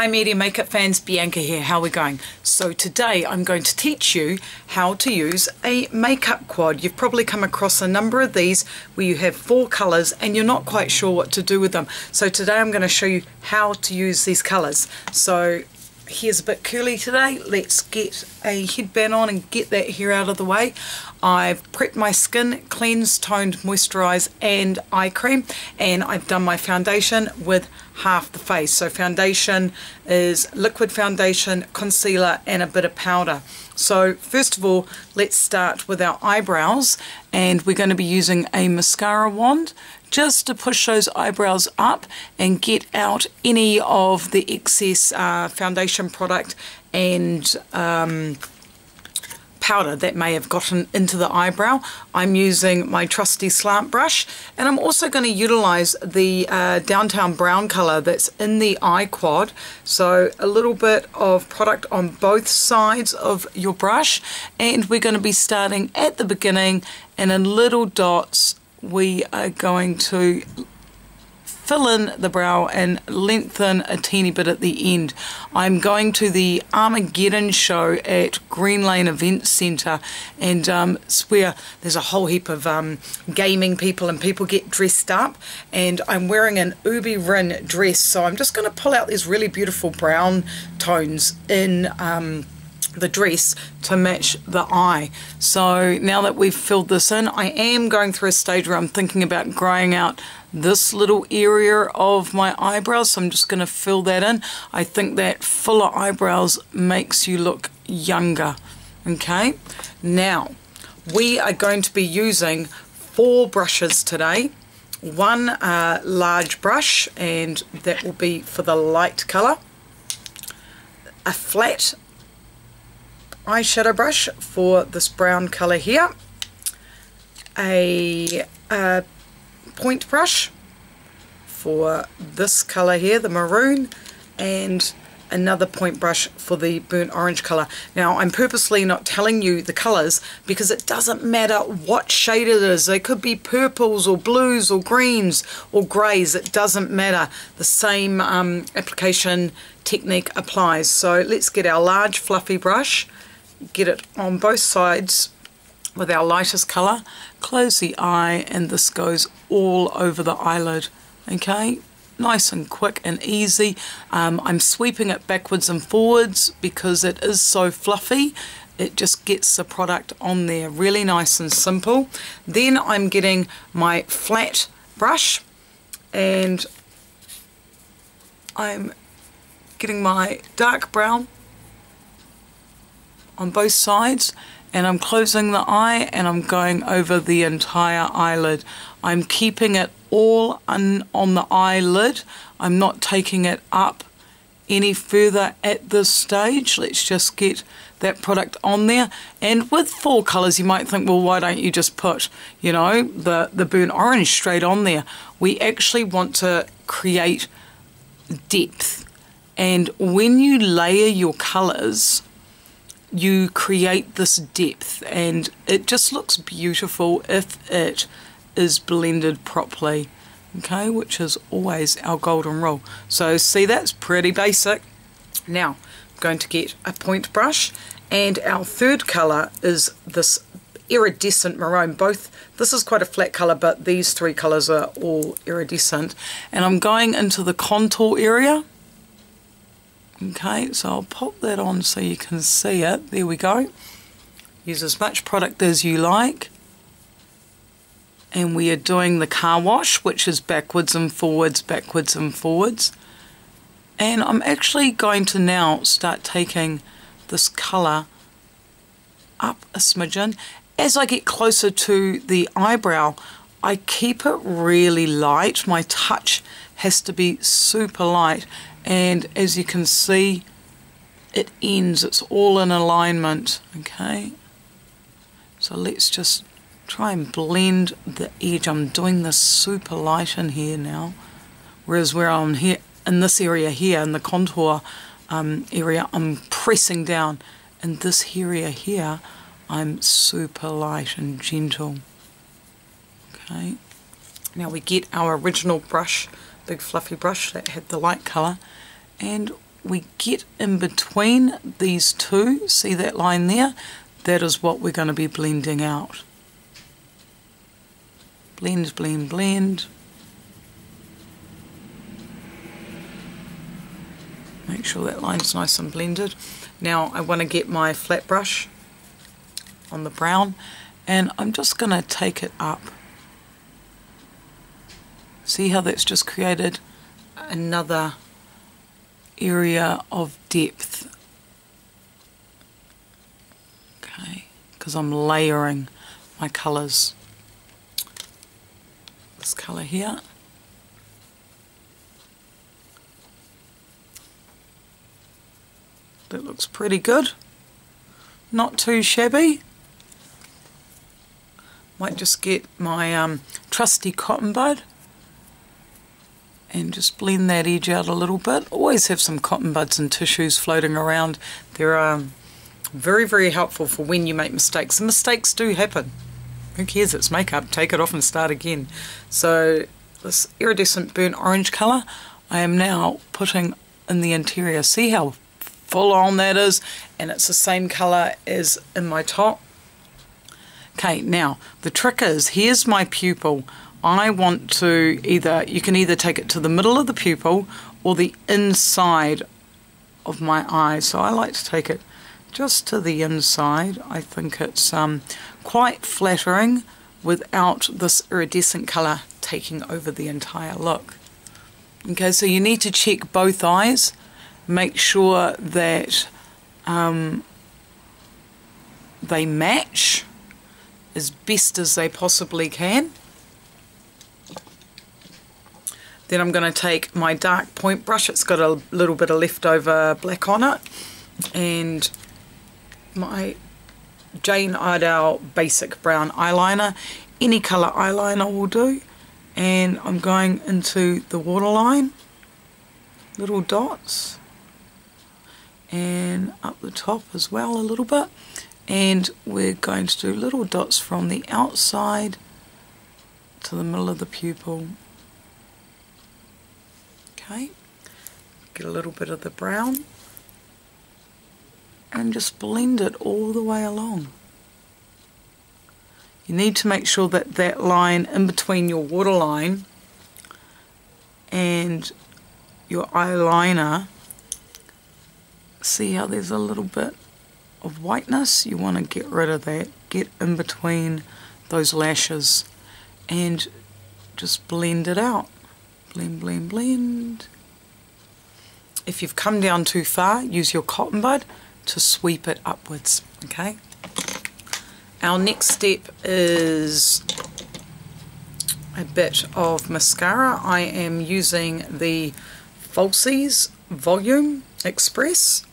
Hi media makeup fans, Bianca here. How are we going? So today I'm going to teach you how to use a makeup quad. You've probably come across a number of these where you have 4 colours and you're not quite sure what to do with them. So today I'm going to show you how to use these colours. So hair's a bit curly today. Let's get a headband on and get that hair out of the way. I've prepped my skin, cleansed, toned, moisturised and eye cream, and I've done my foundation with half the face. So foundation is liquid foundation, concealer and a bit of powder. So first of all, let's start with our eyebrows, and we're going to be using a mascara wand just to push those eyebrows up and get out any of the excess foundation product and powder that may have gotten into the eyebrow. I'm using my trusty slant brush, and I'm also going to utilize the Downtown Brown color that's in the eye quad. So a little bit of product on both sides of your brush, and we're going to be starting at the beginning, and in little dots we are going to fill in the brow and lengthen a teeny bit at the end. I'm going to the Armageddon show at Green Lane Event Centre, and it's where there's a whole heap of gaming people and people get dressed up, and I'm wearing an Ubi Rin dress, so I'm just going to pull out these really beautiful brown tones in the dress to match the eye. So now that we've filled this in, I am going through a stage where I'm thinking about growing out this little area of my eyebrows, so I'm just going to fill that in. I think that fuller eyebrows makes you look younger. Okay, now we are going to be using 4 brushes today. One large brush, and that will be for the light color. A flat eyeshadow brush for this brown color here. A point brush for this color here, the maroon, and another point brush for the burnt orange color. Now I'm purposely not telling you the colors because it doesn't matter what shade it is. They could be purples or blues or greens or grays. It doesn't matter. The same application technique applies. So let's get our large fluffy brush, get it on both sides with our lightest color, close the eye, and this goes all over the eyelid. Okay, nice and quick and easy. I'm sweeping it backwards and forwards because it is so fluffy. It just gets the product on there really nice and simple. Then I'm getting my flat brush, and I'm getting my dark brown on both sides, and I'm closing the eye and I'm going over the entire eyelid. I'm keeping it all on the eyelid. I'm not taking it up any further at this stage. Let's just get that product on there. And with 4 colours you might think, well, why don't you just put, you know, the burnt orange straight on there? We actually want to create depth, and when you layer your colours you create this depth, and it just looks beautiful if it is blended properly. Okay, which is always our golden rule. So see, that's pretty basic. Now I'm going to get a point brush, and our third color is this iridescent maroon. This is quite a flat color, but these 3 colors are all iridescent, and I'm going into the contour area. Okay, so I'll pop that on so you can see it. There we go. Use as much product as you like. And we are doing the car wash, which is backwards and forwards, backwards and forwards. And I'm actually going to now start taking this colour up a smidgen. As I get closer to the eyebrow, I keep it really light. My touch has to be super light. And as you can see, it ends, it's all in alignment. Okay, so let's just try and blend the edge. I'm doing this super light in here now, whereas where I'm here in this area here in the contour area, I'm pressing down. In this area here, I'm super light and gentle. Okay, now we get our original brush, big fluffy brush that had the light colour, and we get in between these two, see that line there? That is what we're going to be blending out. Blend, blend, blend. Make sure that line's nice and blended. Now I want to get my flat brush on the brown, and I'm just going to take it up. See how that's just created another area of depth. Okay, because I'm layering my colours. This colour here. That looks pretty good. Not too shabby. Might just get my trusty cotton bud and just blend that edge out a little bit. Always have some cotton buds and tissues floating around. They're very, very helpful for when you make mistakes. And mistakes do happen. Who cares? It's makeup. Take it off and start again. So this iridescent burnt orange colour I am now putting in the interior. See how full on that is? And it's the same colour as in my top. Okay, now the trick is, here's my pupil. I want to you can either take it to the middle of the pupil or the inside of my eye. So I like to take it just to the inside. I think it's quite flattering without this iridescent colour taking over the entire look. Okay, so you need to check both eyes. Make sure that they match as best as they possibly can. Then I'm going to take my dark point brush. It's got a little bit of leftover black on it, and my Jane Iredale basic brown eyeliner. Any colour eyeliner will do. And I'm going into the waterline, little dots, and up the top as well a little bit. And we're going to do little dots from the outside to the middle of the pupil. Okay, get a little bit of the brown and just blend it all the way along. You need to make sure that that line in between your waterline and your eyeliner, see how there's a little bit of whiteness? You want to get rid of that. Get in between those lashes and just blend it out. Blend, blend, blend. If you've come down too far, use your cotton bud to sweep it upwards. Okay. Our next step is a bit of mascara. I am using the Falsies Volume Express,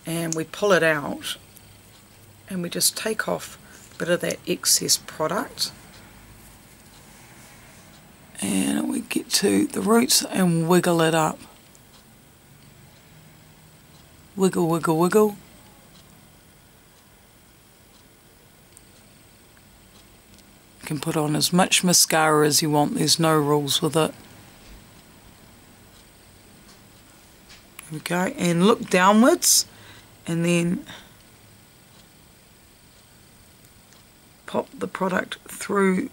and we pull it out and we just take off a bit of that excess product, and we get to the roots and wiggle it up. Wiggle, wiggle, wiggle. You can put on as much mascara as you want. There's no rules with it. There we go. And look downwards and then pop the product through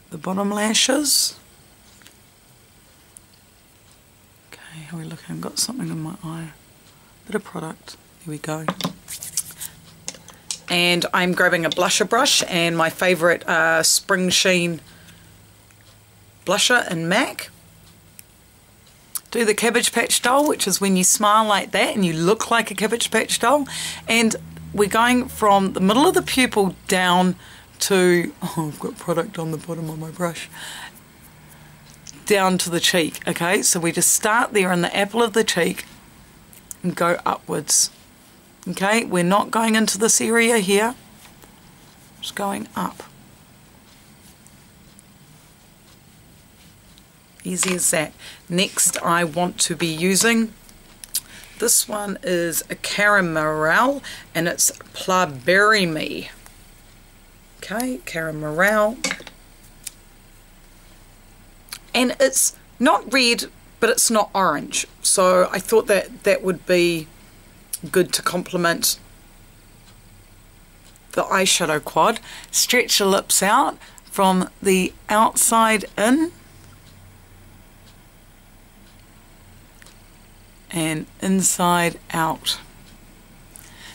the bottom lashes. Okay, how are we looking? I've got something in my eye. Bit of product. Here we go. And I'm grabbing a blusher brush and my favourite Spring-sheen blusher in MAC. Do the Cabbage Patch doll, which is when you smile like that and you look like a Cabbage Patch doll. And we're going from the middle of the pupil down to, oh, I've got product on the bottom of my brush, down to the cheek. Okay, so we just start there in the apple of the cheek and go upwards. Okay, we're not going into this area here, just going up. Easy as that. Next, I want to be using, this one is a Murrel, and it's Bury Me. Okay, Murrel. And it's not red but it's not orange. So I thought that that would be good to complement the eyeshadow quad. Stretch your lips out from the outside in and inside out.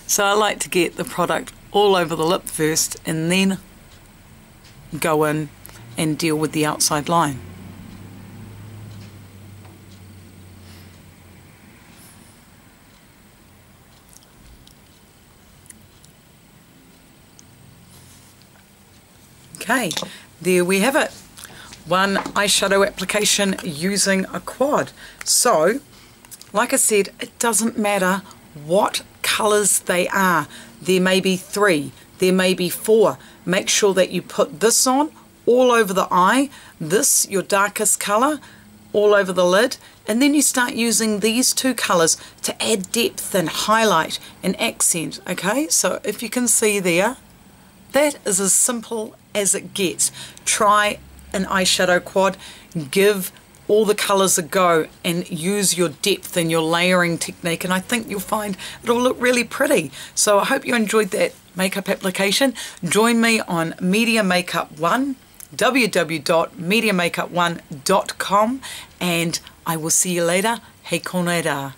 So I like to get the product all over the lip first and then go in and deal with the outside line. Okay, there we have it. One eyeshadow application using a quad. So, like I said, it doesn't matter what colours they are. There may be 3, there may be 4. Make sure that you put this on all over the eye, this, your darkest colour, all over the lid, and then you start using these 2 colours to add depth and highlight and accent, okay? So if you can see there, that is as simple as it gets. Try an eyeshadow quad, give all the colours a go and use your depth and your layering technique, and I think you'll find it'll look really pretty. So I hope you enjoyed that makeup application. Join me on Media Makeup 1, www.mediamakeup1.com, and I will see you later. Hei konei rā.